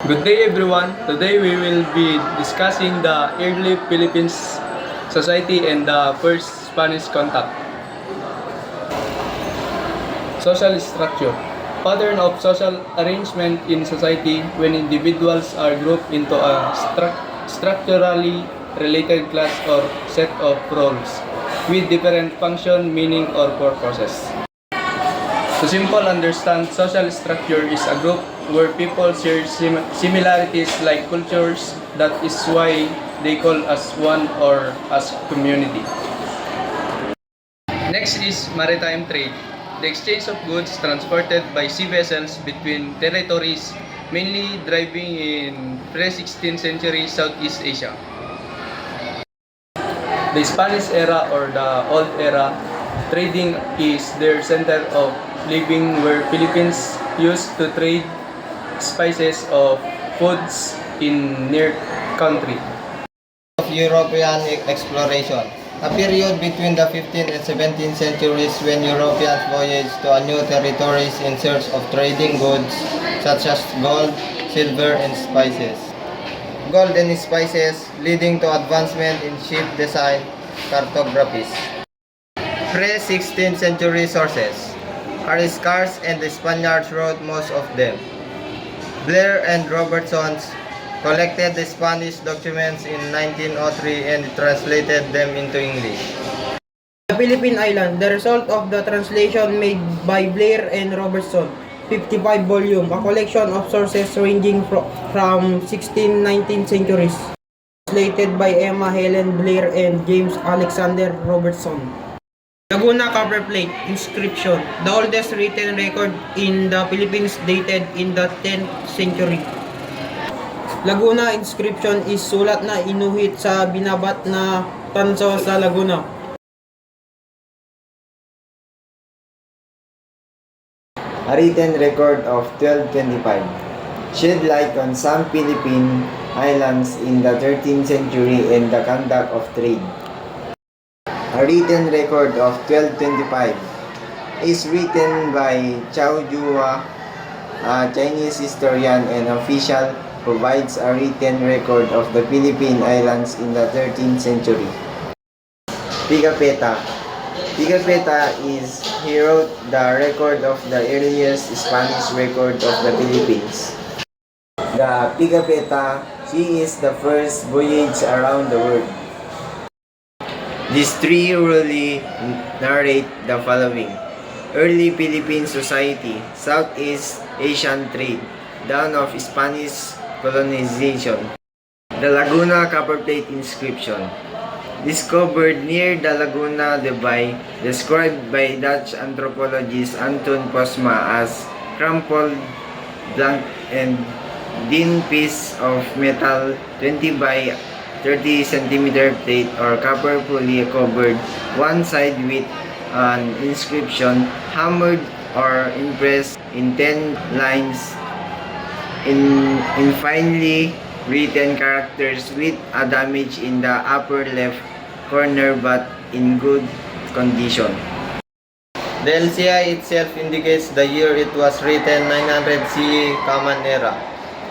Good day everyone. Today we will be discussing the early Philippines society and the first Spanish contact. Social structure. Pattern of social arrangement in society when individuals are grouped into a structurally related class or set of roles with different function, meaning, or purposes. To simple understand, social structure is a group where people share similarities like cultures. That is why they call us one or as community. Next is maritime trade. The exchange of goods transported by sea vessels between territories, mainly driving in pre-16th century Southeast Asia. The Spanish era or the Old Era, trading is their center of living where Philippines used to trade spices of foods in near country. Of European exploration, a period between the 15th and 17th centuries when Europeans voyaged to new territories in search of trading goods such as gold, silver, and spices. Gold and spices leading to advancement in ship design cartographies. Pre-16th century sources are scarce and the Spaniards wrote most of them. Blair and Robertson's collected the Spanish documents in 1903 and translated them into English. The Philippine Island, the result of the translation made by Blair and Robertson, 55 volume, a collection of sources ranging from 16th-19th centuries, translated by Emma Helen Blair and James Alexander Robertson. Laguna Copper Plate inscription, the oldest written record in the Philippines dated in the 10th century. Laguna inscription is sulat na inuhit sa binabat na tanso sa Laguna. A written record of 1225 shed light on some Philippine islands in the 13th century and the conduct of trade. A written record of 1225 is written by Chao Jua, a Chinese historian and official, provides a written record of the Philippine Islands in the 13th century. Pigafetta. Pigafetta is he wrote the record of the earliest Spanish record of the Philippines. The Pigafetta, she is the first voyage around the world. These three really narrate the following: early Philippine society, Southeast Asian trade, dawn of Spanish colonization. The Laguna Copper Plate inscription, discovered near the Laguna de Bay, described by Dutch anthropologist Anton Posma as crumpled, blunt, and thin piece of metal 20 by 30 cm plate or copper fully covered one side with an inscription hammered or impressed in 10 lines in finely written characters with a damage in the upper left corner but in good condition. The LCI itself indicates the year it was written 900 CE Common Era.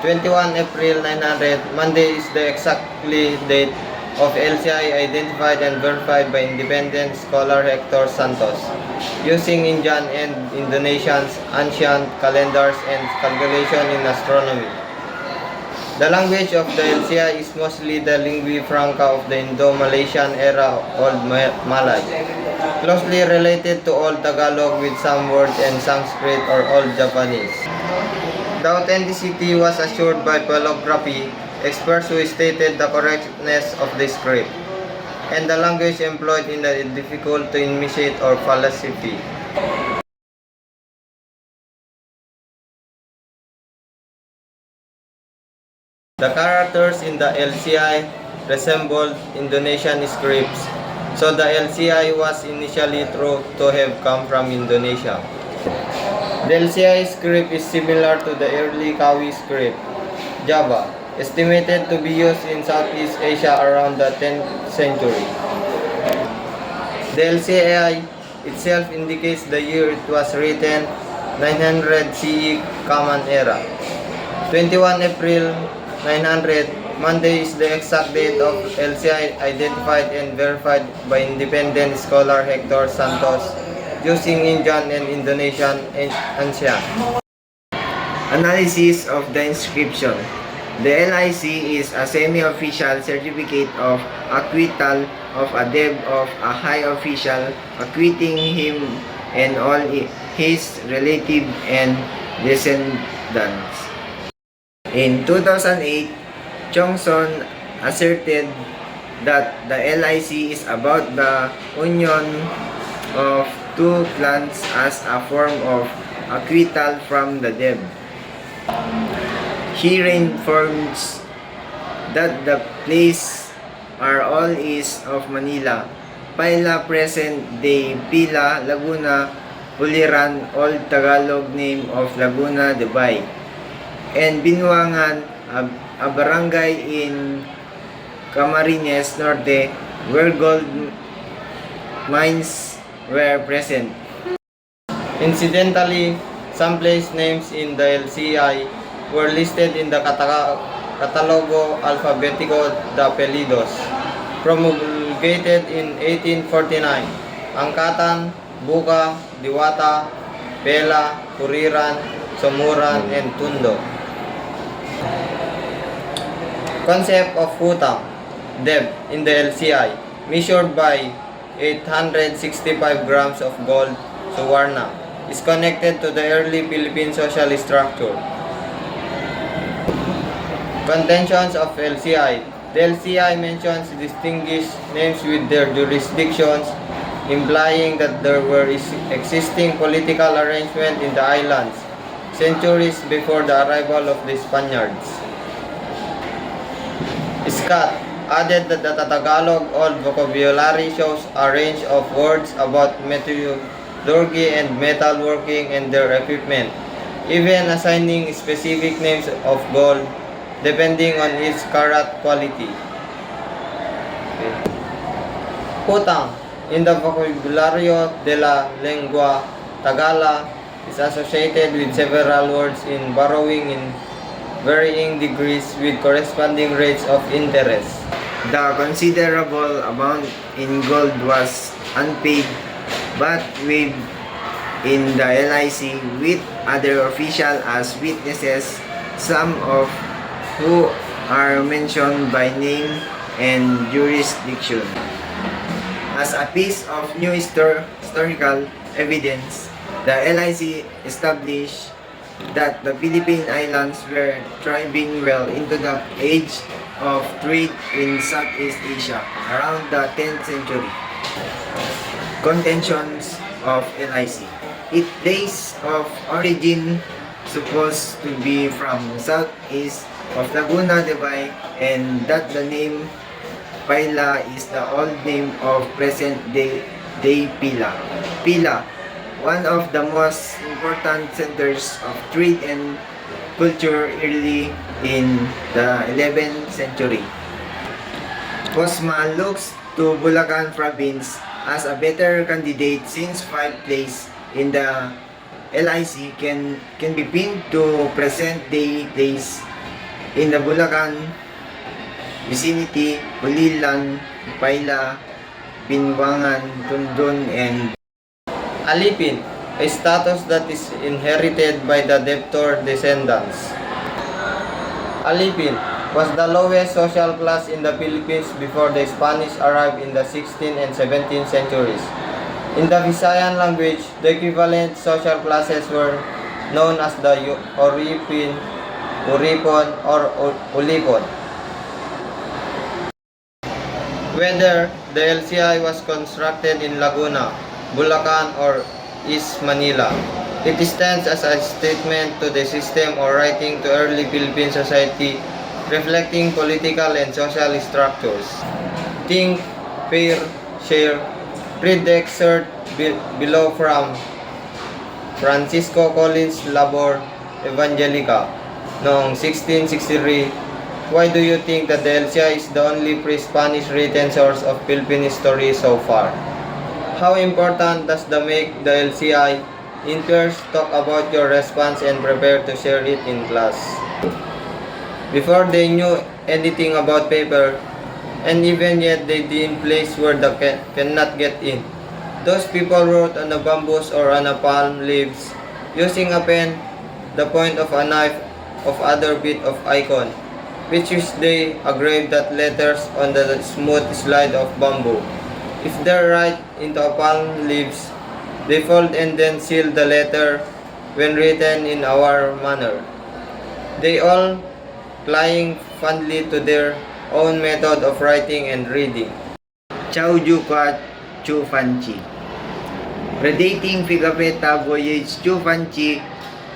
21 April 900, Monday is the exactly date of LCI identified and verified by independent scholar Hector Santos, using Indian and Indonesian ancient calendars and calculation in astronomy. The language of the LCI is mostly the lingua franca of the Indo-Malaysian era Old Malay, closely related to Old Tagalog with some words and Sanskrit or Old Japanese. The authenticity was assured by paleography, experts who stated the correctness of the script, and the language employed in the difficult to imitate or philosophy. The characters in the LCI resembled Indonesian scripts, so the LCI was initially thought to have come from Indonesia. The LCI script is similar to the early Kawi script, Java, estimated to be used in Southeast Asia around the 10th century. The LCI itself indicates the year it was written, 900 CE Common Era. 21 April 900, Monday is the exact date of LCI identified and verified by independent scholar Hector Santos using Indian and Indonesian ancient. Analysis of the inscription. The LIC is a semi-official certificate of acquittal of a debt of a high official, acquitting him and all his relatives and descendants. In 2008, Johnson asserted that the LIC is about the union of two clans as a form of acquittal from the debt. He reinforms that the place are all east of Manila, Paila present-day Pila, Laguna, Puliran, Old Tagalog name of Laguna de Bay, and Binuangan, a barangay in Camarines Norte where gold mines were present. Incidentally, some place names in the LCI were listed in the Catalogo Alfabetico de Apellidos, promulgated in 1849. Angkatan, Buka, Diwata, Pela, Puriran, Somuran, and Tundo. Concept of hutang, debt in the LCI, measured by 865 grams of gold, suwarna, is connected to the early Philippine social structure. Contentions of LCI. The LCI mentions distinguished names with their jurisdictions, implying that there were existing political arrangement in the islands centuries before the arrival of the Spaniards. Scott added that the Tagalog Old Vocabulary shows a range of words about metallurgy and metalworking and their equipment, even assigning specific names of gold depending on its carat quality. Hutang in the Vocabulario de la Lengua Tagala is associated with several words in borrowing in varying degrees with corresponding rates of interest. The considerable amount in gold was unpaid but waived in the LIC with other officials as witnesses, some of who are mentioned by name and jurisdiction. As a piece of new historical evidence, the LIC established that the Philippine Islands were thriving well into the age of trade in Southeast Asia around the 10th century. Contentions of LIC. Its days of origin supposed to be from southeast of Laguna de Bay, and that the name Paila is the old name of present-day Pila. Pila, one of the most important centers of trade and culture early in the 11th century. Cosma looks to Bulacan province as a better candidate since 5 place in the LIC can be pinned to present-day place in the Bulacan vicinity, Pulilan, Paila, Binwangan, Tundon, and Alipin, a status that is inherited by the debtor descendants. Alipin was the lowest social class in the Philippines before the Spanish arrived in the 16th and 17th centuries. In the Visayan language, the equivalent social classes were known as the Oripin, Uripon, or Ulipon. Whether the LCI was constructed in Laguna, Bulacan, or East Manila, it stands as a statement to the system or writing to early Philippine society reflecting political and social structures. Think, pair, share. Read the excerpt below from Francisco Collins Labor Evangelica noong 1663. Why do you think that the LCI is the only pre-Spanish written source of Philippine history so far? How important does the make the LCI In pairs, talk about your response and prepare to share it in class. Before they knew anything about paper, and even yet they in place where the cannot get in. Those people wrote on the bamboos or on a palm leaves, using a pen, the point of a knife, of other bit of icon, which is they engraved that letters on the smooth slide of bamboo. If they write into a palm leaves, they fold and then seal the letter when written in our manner. They all flying fondly to their own method of writing and reading. Chow Jukwa Chu Fanchi. Predating Pigapetta Voyage Chu Fanchi,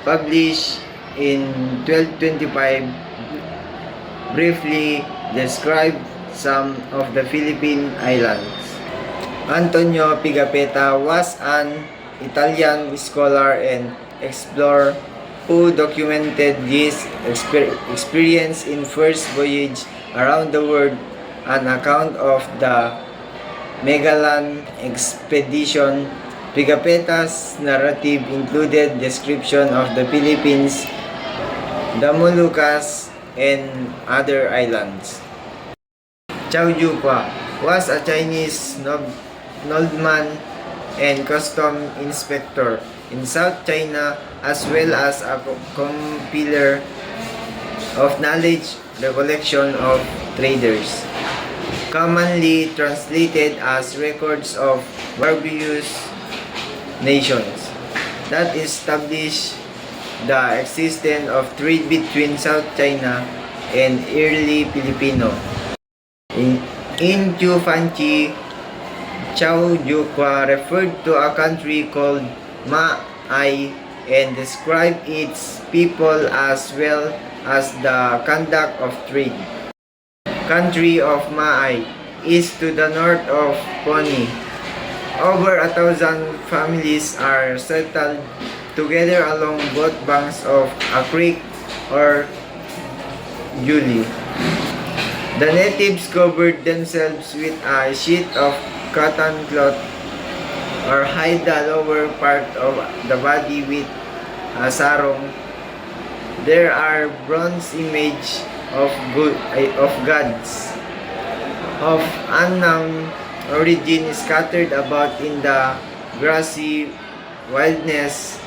published in 1225, briefly describe some of the Philippine islands. Antonio Pigapetta was an Italian scholar and explorer who documented his experience in first voyage around the world. An account of the Magellan expedition. Pigapetta's narrative included description of the Philippines, the Moluccas, and other islands. Chow Jukwa was a Chinese nobleman and custom inspector in South China, as well as a compiler of knowledge recollection of traders, commonly translated as records of various nations, that established the existence of trade between South China and early Filipino. In Chu Fanchi, Chow Jukwa referred to a country called Ma'ai and described its people as well as the conduct of trade. Country of Ma'ai is to the north of Poni. Over 1,000 families are settled together along both banks of a creek or gully. The natives covered themselves with a sheet of cotton cloth or hide the lower part of the body with a sarong. There are bronze images of gods of unknown origin scattered about in the grassy wilderness.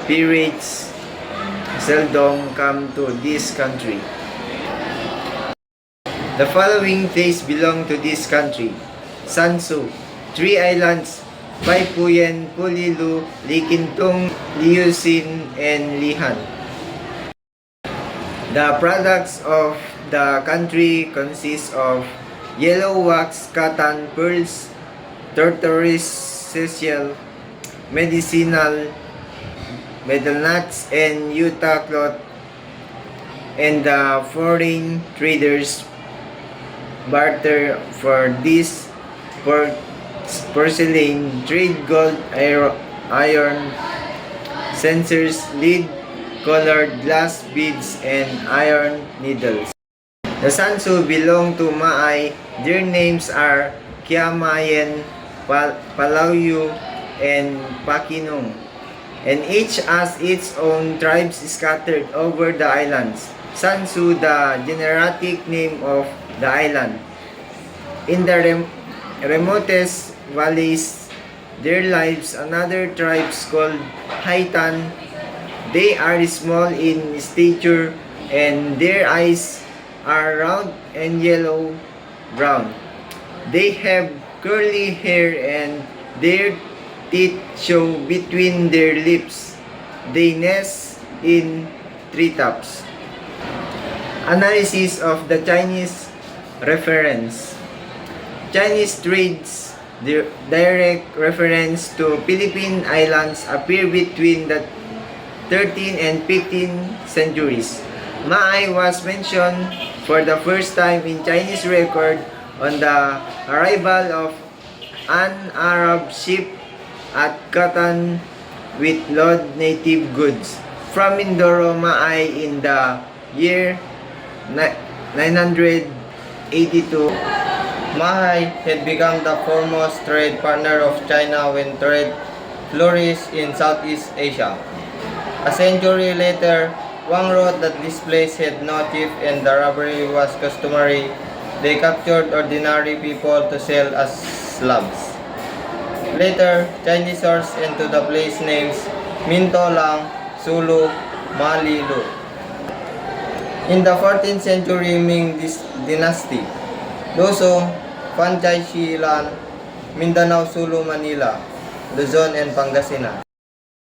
Pirates seldom come to this country. The following place belong to this country: Sansu, 3 islands, Paipuyen, Pulilu, Likintong, Liusin, and Lihan. The products of the country consist of yellow wax, cotton, pearls, tortoise shell, medicinal, metal nuts, and Utah cloth, and the foreign traders barter for this porcelain, trade gold, iron, censers, lead, colored glass beads, and iron needles. The Sansu belong to Ma'ai. Their names are Kiamayan, Palauyu, and Pakinong, and each has its own tribes scattered over the islands. Sansu, the generic name of the island. In the remotest valleys, there lives another tribe called Haitan. They are small in stature and their eyes are round and yellow-brown. They have curly hair and their teeth show between their lips. They nest in treetops. Analysis of the Chinese reference. Chinese trades direct reference to Philippine Islands appear between the 13th and 15th centuries. Ma'ai was mentioned for the first time in Chinese record on the arrival of an Arab ship at Catan with load native goods from Mindoro, Ma'ai in the year 982. Ma'ai had become the foremost trade partner of China when trade flourished in Southeast Asia. A century later, Wang wrote that this place had no chief and the robbery was customary. They captured ordinary people to sell as slaves. Later, Chinese source into the place names Minto Lang, Sulu, Mali, Lu. In the 14th century Ming dynasty, Doso, Panchay Shilan, Mindanao, Sulu, Manila, Luzon, and Pangasinan.